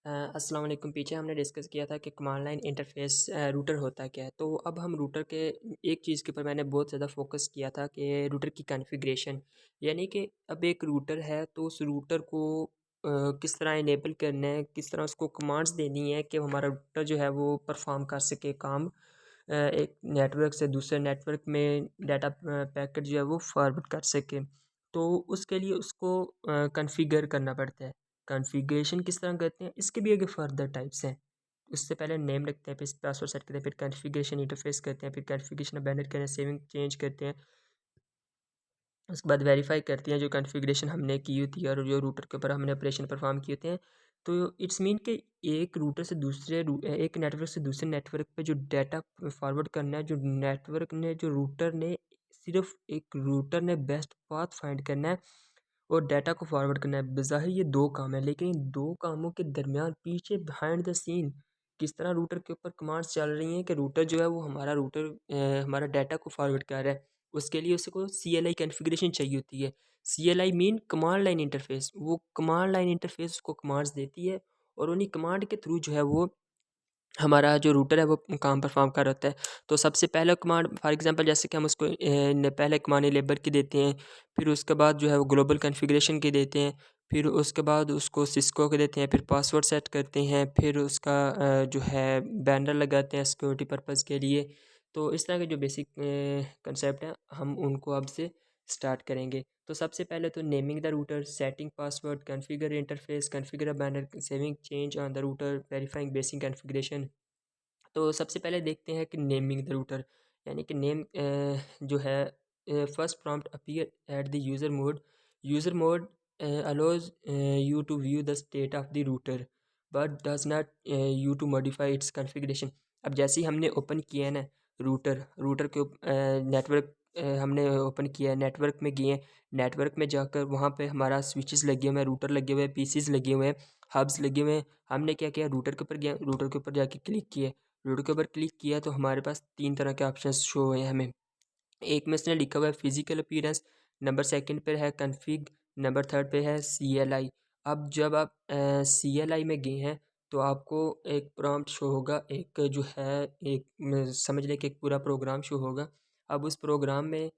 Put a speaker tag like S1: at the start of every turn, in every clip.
S1: अस्सलाम वालेकुम। पीछे हमने डिस्कस किया था कि कमांड लाइन इंटरफ़ेस रूटर होता क्या है। तो अब हम रूटर के एक चीज़ के ऊपर मैंने बहुत ज़्यादा फ़ोकस किया था कि रूटर की कॉन्फ़िगरेशन, यानी कि अब एक रूटर है तो उस रूटर को किस तरह इनेबल करना है, किस तरह उसको कमांड्स देनी है कि हमारा रूटर जो है वो परफ़ॉर्म कर सके काम। एक नेटवर्क से दूसरे नेटवर्क में डाटा पैकेट जो है वो फॉरवर्ड कर सके। तो उसके लिए उसको कॉन्फ़िगर करना पड़ता है। कॉन्फ़िगरेशन किस तरह करते हैं, इसके भी आगे फर्दर टाइप्स हैं। उससे पहले नेम रखते हैं, फिर पासवर्ड सेट करते हैं, फिर कॉन्फ़िगरेशन इंटरफ़ेस करते हैं, फिर कॉन्फ़िगरेशन अबेंडन करते हैं, सेविंग चेंज करते हैं। उसके बाद वेरीफ़ाई करती हैं जो कॉन्फ़िगरेशन हमने की हुई थी और जो रूटर के ऊपर हमने ऑपरेशन परफ़ॉर्म किए थे। तो इट्स मीन कि एक रूटर से एक नेटवर्क से दूसरे नेटवर्क पे जो डाटा फॉरवर्ड करना है, जो रूटर ने सिर्फ़ एक रूटर ने बेस्ट पाथ फाइंड करना है और डाटा को फॉरवर्ड करना है। बज़ाहिर ये 2 काम है, लेकिन इन 2 कामों के दरमियान पीछे बिहाइंड द सीन किस तरह रूटर के ऊपर कमांड्स चल रही हैं कि रूटर जो है वो हमारा डाटा को फॉरवर्ड कर रहा है। उसके लिए उसको सीएलआई कॉन्फ़िगरेशन चाहिए होती है। CLI mean command line interface. वो कमांड लाइन इंटरफ़ेस उसको कमांड्स देती है और उन्हीं कमांड के थ्रू जो है वो हमारा जो रूटर है वो काम परफ़ॉर्म कर रहा होता है। तो सबसे पहला कमांड फॉर एग्ज़ाम्पल जैसे कि हम उसको पहले कमांड इनेबल की देते हैं, फिर उसके बाद जो है वो ग्लोबल कॉन्फ़िगरेशन की देते हैं, फिर उसके बाद उसको सिस्को के देते हैं, फिर पासवर्ड सेट करते हैं, फिर उसका जो है बैनर लगाते हैं सिक्योरिटी पर्पज़ के लिए। तो इस तरह के जो बेसिक कंसेप्ट हैं हम उनको अब से स्टार्ट करेंगे। तो सबसे पहले तो naming the router, setting password, configure interface, configure a banner, saving change on the router, verifying basic configuration. तो सबसे पहले देखते हैं कि नेमिंग द रूटर, यानी कि नेम जो है first prompt appear at the user mode allows you to view the state of the router but does not you to modify its configuration. अब जैसे ही हमने ओपन किया है ना रूटर रूटर के नेटवर्क हमने ओपन किया है, नेटवर्क में गए हैं, नेटवर्क में जाकर वहाँ पे हमारा स्विचेस लगे हुए हैं, रूटर लगे हुए हैं, पीसीज लगे हुए हैं, हब्स लगे हुए हैं। हमने क्या किया, रूटर के ऊपर गया, रूटर के ऊपर जाके क्लिक किया, रूटर के ऊपर क्लिक किया तो हमारे पास 3 तरह के ऑप्शंस शो हुए हैं हमें। एक में इसने लिखा हुआ है फिजिकल अपीयरेंस, नंबर सेकंड पे है कॉन्फ़िग, नंबर थर्ड पे है सीएलआई। अब जब आप सीएलआई में गए हैं तो आपको एक प्रॉम्प्ट शो होगा, एक जो है एक समझ लें कि एक पूरा प्रोग्राम शो होगा। अब उस प्रोग्राम में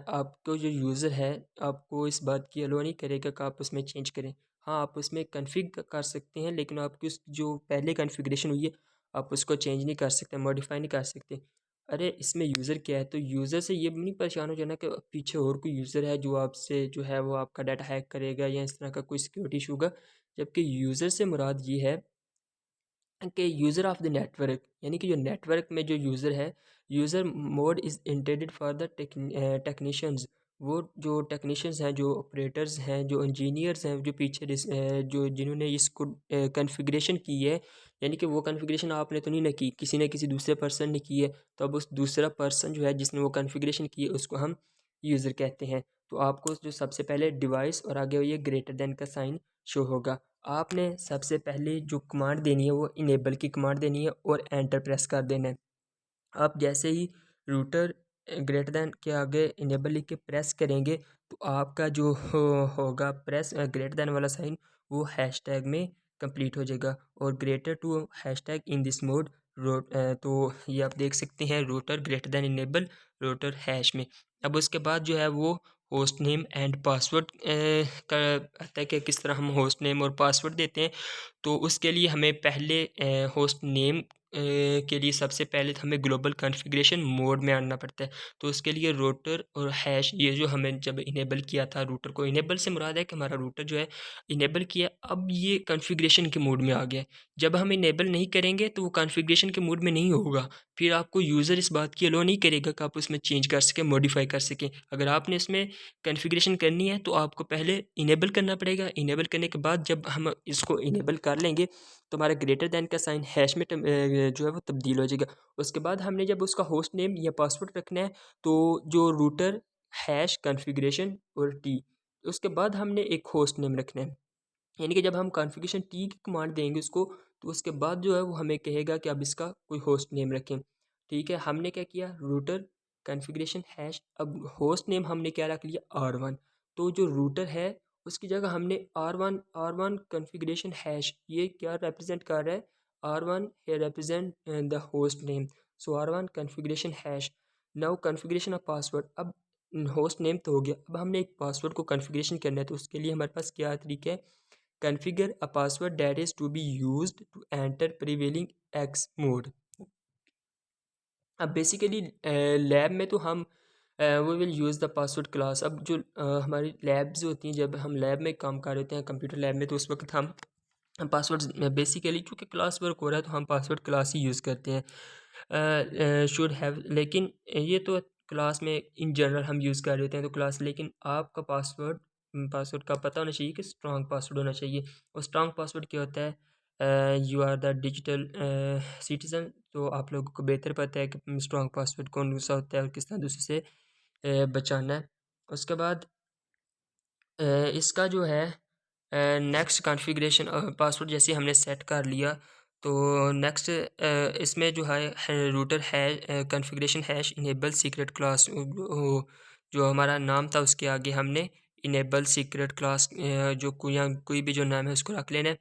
S1: आपको जो यूज़र है आपको इस बात की अलाउ नहीं करेगा कि आप उसमें चेंज करें। हाँ, आप उसमें कॉन्फ़िग कर सकते हैं, लेकिन आपकी उस जो पहले कॉन्फ़िगरेशन हुई है आप उसको चेंज नहीं कर सकते, मॉडिफ़ाई नहीं कर सकते। अरे! इसमें यूज़र क्या है? तो यूज़र से ये भी नहीं परेशान हो जाना कि पीछे और कोई यूज़र है जो आपसे जो है वो आपका डाटा हैक करेगा या इस तरह का कोई सिक्योरिटी इशू होगा। जबकि यूज़र से मुराद ये है कि यूज़र ऑफ़ द नेटवर्क, यानी कि जो नेटवर्क में जो यूज़र है, user mode is intended for the technicians. वो जो टेक्नीशियंस हैं, जो ऑपरेटर्स हैं, जो इंजीनियर्स हैं, जो जो जिन्होंने इसको कॉन्फ़िगरेशन की है, यानी कि वो कॉन्फ़िगरेशन आपने तो नहीं ना की, किसी न किसी दूसरे पर्सन ने की है। तो अब उस दूसरा पर्सन जो है जिसने वो कॉन्फ़िगरेशन की है उसको हम यूज़र कहते हैं। तो आपको जो सबसे पहले डिवाइस और आगे ये ग्रेटर दैन का साइन शो होगा। आपने सबसे पहले जो कमांड देनी है वो इनेबल की कमांड देनी है और एंटर प्रेस कर देना है। आप जैसे ही रूटर ग्रेटर दैन के आगे इनेबल लिख के प्रेस करेंगे तो आपका जो होगा प्रेस ग्रेटर दैन वाला साइन वो हैशटैग में कंप्लीट हो जाएगा और greater to hashtag in this mode तो ये आप देख सकते हैं router greater than enable router hash में। अब उसके बाद जो है वो होस्ट नेम एंड पासवर्ड का आता है कि किस तरह हम होस्ट नेम और पासवर्ड देते हैं। तो उसके लिए हमें पहले होस्ट नेम के लिए सबसे पहले तो हमें ग्लोबल कॉन्फ़िगरेशन मोड में आना पड़ता है। तो उसके लिए रूटर और हैश ये जो हमें जब इनेबल किया था रूटर को, इनेबल से मुराद है कि हमारा रूटर जो है इनेबल किया, अब ये कॉन्फ़िगरेशन के मोड में आ गया है। जब हम इनेबल नहीं करेंगे तो वो कॉन्फ़िगरेशन के मोड में नहीं होगा। फिर आपको यूज़र इस बात की अलाउ नहीं करेगा कि आप उसमें चेंज कर सकें, मॉडिफ़ाई कर सकें। अगर आपने इसमें कॉन्फ़िगरेशन करनी है तो आपको पहले इनेबल करना पड़ेगा। इनेबल करने के बाद जब हम इसको इनेबल कर लेंगे तो हमारा ग्रेटर दैन का साइन हैश में जो है वो तब्दील हो जाएगा। उसके बाद हमने जब उसका होस्ट नेम या पासवर्ड रखना है तो जो रूटर हैश कॉन्फ़िगरेशन और टी, उसके बाद हमने एक होस्ट नेम रखना है। यानी कि जब हम कॉन्फ़िगरेशन टी की कमांड देंगे उसको तो उसके बाद जो है वो हमें कहेगा कि अब इसका कोई होस्ट नेम रखें। ठीक है, हमने क्या किया, रूटर कॉन्फ़िगरेशन हैश, अब होस्ट नेम हमने क्या रख लिया, R1। तो जो रूटर है उसकी जगह हमने आर वन कॉन्फ़िगरेशन हैश, ये क्या रिप्रेजेंट कर रहा है? R one here represent the host name, so R one configuration hash. Now configuration of password, अब होस्ट नेम तो हो गया, अब हमने एक पासवर्ड को कॉन्फ़िगरेशन करना है, तो उसके लिए हमारे पास क्या तरीका है? Configure a password that is to be used to enter privileged exec mode. अब बेसिकली लैब में तो हम we will use the password class. अब जो हमारी लैब्स होती हैं, जब हम लैब में काम कर रहे होते हैं कंप्यूटर लैब में, तो उस वक्त हम पासवर्ड बेसिकली चूँकि क्लास वर्क हो रहा है तो हम पासवर्ड क्लास ही यूज़ करते हैं शुड हैव। लेकिन ये तो क्लास में इन जनरल हम यूज़ कर रहे होते हैं तो क्लास, लेकिन आपका पासवर्ड पासवर्ड का पता होना चाहिए कि स्ट्रॉन्ग पासवर्ड होना चाहिए। और स्ट्रॉन्ग पासवर्ड क्या होता है? You are the digital citizen, तो आप लोगों को बेहतर पता है कि स्ट्रॉन्ग पासवर्ड कौन सा होता है और किस तरह दूसरे से बचाना है। उसके बाद इसका जो है नेक्स्ट कॉन्फ़िगरेशन पासवर्ड जैसे हमने सेट कर लिया, तो नेक्स्ट इसमें जो है रूटर है configuration hash enable secret class, जो हमारा नाम था उसके आगे हमने इनेबल सीक्रेट क्लास जो कोई भी जो नाम है उसको रख लेना है।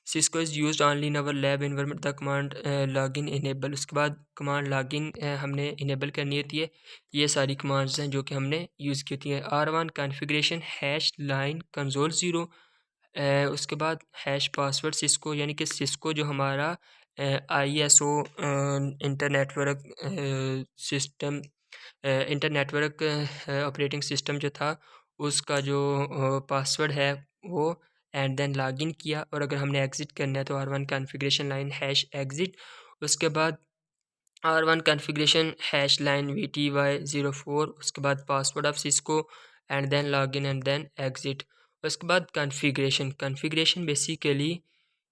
S1: Cisco is used only in our lab environment, the command login enable, उसके बाद कमांड लॉगिन हमने इनेबल करनी होती है। ये सारी कमांड्स हैं जो कि हमने यूज़ की होती हैं। R one configuration hash line console zero, उसके बाद हैश पासवर्ड सिस्को, यानी कि सिस्को जो हमारा ISO inter network system inter network operating system जो था उसका जो पासवर्ड है वो, एंड देन लॉगिन किया। और अगर हमने एग्ज़िट करना है तो R one configuration line hash exit, उसके बाद R one configuration hash line VTY04, उसके बाद password of Cisco and then login and then exit. उसके बाद कॉन्फ़िगरेशन, कॉन्फ़िगरेशन बेसिकली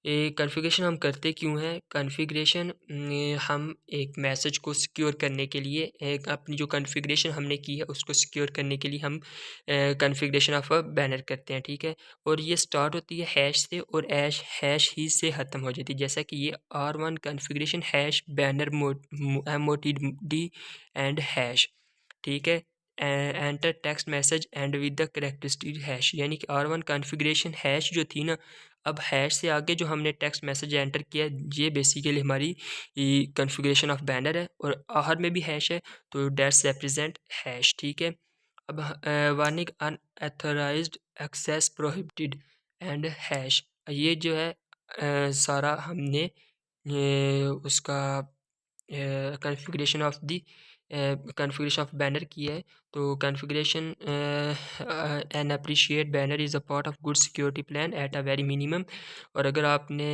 S1: कॉन्फ़िगरेशन हम करते क्यों हैं? कॉन्फ़िगरेशन हम एक मैसेज को सिक्योर करने के लिए, एक अपनी जो कॉन्फ़िगरेशन हमने की है उसको सिक्योर करने के लिए हम कॉन्फ़िगरेशन ऑफ अ बैनर करते हैं, ठीक है? और ये स्टार्ट होती है हैश से और हैश ही से ख़त्म हो जाती है। जैसा कि ये R one configuration hash banner MOTD and hash, ठीक है? Enter text message and with the characteristic hash, यानी कि आर वन कॉन्फ़िगरेशन हैश जो थी ना, अब हैश से आगे जो हमने टेक्स्ट मैसेज एंटर किया, ये बेसिकली हमारी कॉन्फ़िगरेशन ऑफ बैनर है, और आखिर में भी हैश है, तो दैट्स रिप्रेजेंट हैश, ठीक है? अब warning unauthorised access prohibited and hash, ये जो है सारा हमने उसका configuration of the configuration of banner की है। तो configuration an appropriate banner is a part of good security plan at a very minimum. और अगर आपने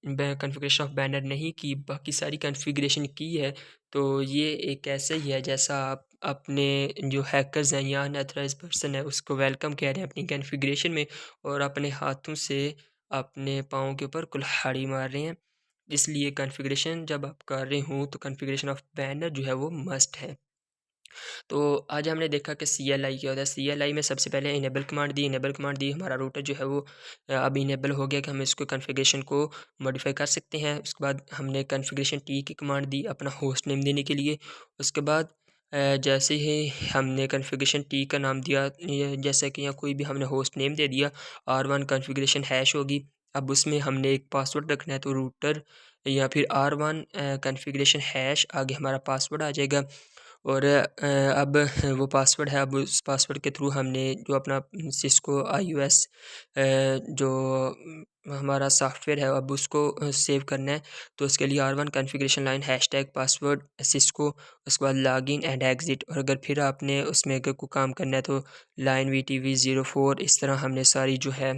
S1: कॉन्फ़िगरेशन ऑफ बैनर नहीं की, बाकी सारी कॉन्फ़िगरेशन की है, तो ये एक ऐसा ही है जैसा आप अपने जो हैकर्स हैं या अनऑथराइज्ड पर्सन है उसको वेलकम कह रहे हैं अपनी कॉन्फ़िगरेशन में, और अपने हाथों से अपने पाँव के ऊपर कुल्हाड़ी मार रहे हैं। इसलिए कॉन्फ़िगरेशन जब आप कर रहे हों तो कॉन्फ़िगरेशन ऑफ बैनर जो है वो मस्ट है। तो आज हमने देखा कि CLI क्या होता है। CLI में सबसे पहले इनेबल कमांड दी, हमारा रूटर जो है वो अब इनेबल हो गया कि हम इसको कॉन्फ़िगरेशन को मॉडिफ़ाई कर सकते हैं। उसके बाद हमने कॉन्फ़िगरेशन T की कमांड दी अपना होस्ट नेम देने के लिए। उसके बाद जैसे ही हमने कॉन्फ़िगरेशन T का नाम दिया, जैसे कि यहाँ कोई भी हमने होस्ट नेम दे दिया, R1 कॉन्फ़िगरेशन हैश होगी। अब उसमें हमने एक पासवर्ड रखना है, तो रूटर या फिर R1 कॉन्फ़िगरेशन हैश आगे हमारा पासवर्ड आ जाएगा। और अब वो पासवर्ड है, अब उस पासवर्ड के थ्रू हमने जो अपना सिस्को iOS जो हमारा सॉफ्टवेयर है अब उसको सेव करना है। तो उसके लिए R1 configuration line hashtag password Cisco, उसके बाद लॉगिन एंड एग्ज़िट। और अगर फिर आपने उसमें अगर कोई काम करना है तो लाइन VTV04, इस तरह हमने सारी जो है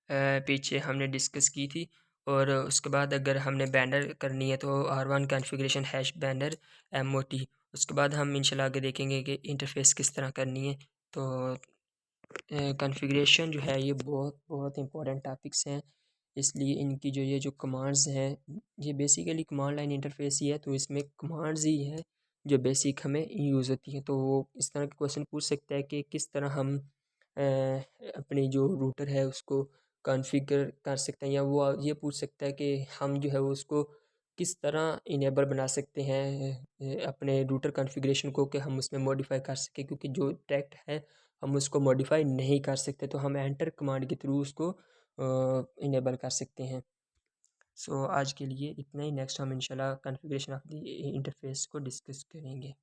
S1: पीछे हमने डिस्कस की थी। और उसके बाद अगर हमने बैनर करनी है तो R1 configuration hash banner MOT। उसके बाद हम इंशाल्लाह आगे देखेंगे कि इंटरफ़ेस किस तरह करनी है। तो कॉन्फ़िगरेशन जो है ये बहुत बहुत इंपॉर्टेंट टॉपिक्स हैं, इसलिए इनकी जो ये जो कमांड्स हैं ये बेसिकली कमांड लाइन इंटरफ़ेस ही है, तो इसमें कमांड्स ही हैं जो बेसिक हमें यूज़ होती हैं। तो वो इस तरह के क्वेश्चन पूछ सकता है कि किस तरह हम अपनी जो रूटर है उसको कॉन्फ़िगर कर सकते हैं, या वो ये पूछ सकता है कि हम जो है वो उसको किस तरह इनेबल बना सकते हैं अपने रूटर कॉन्फ़िगरेशन को, कि हम उसमें मॉडिफ़ाई कर सकें, क्योंकि जो डायरेक्ट है हम उसको मॉडिफाई नहीं कर सकते, तो हम एंटर कमांड के थ्रू उसको इनेबल कर सकते हैं। सो आज के लिए इतना ही। नेक्स्ट हम इंशाल्लाह कॉन्फ़िगरेशन ऑफ द इंटरफ़ेस को डिस्कस करेंगे।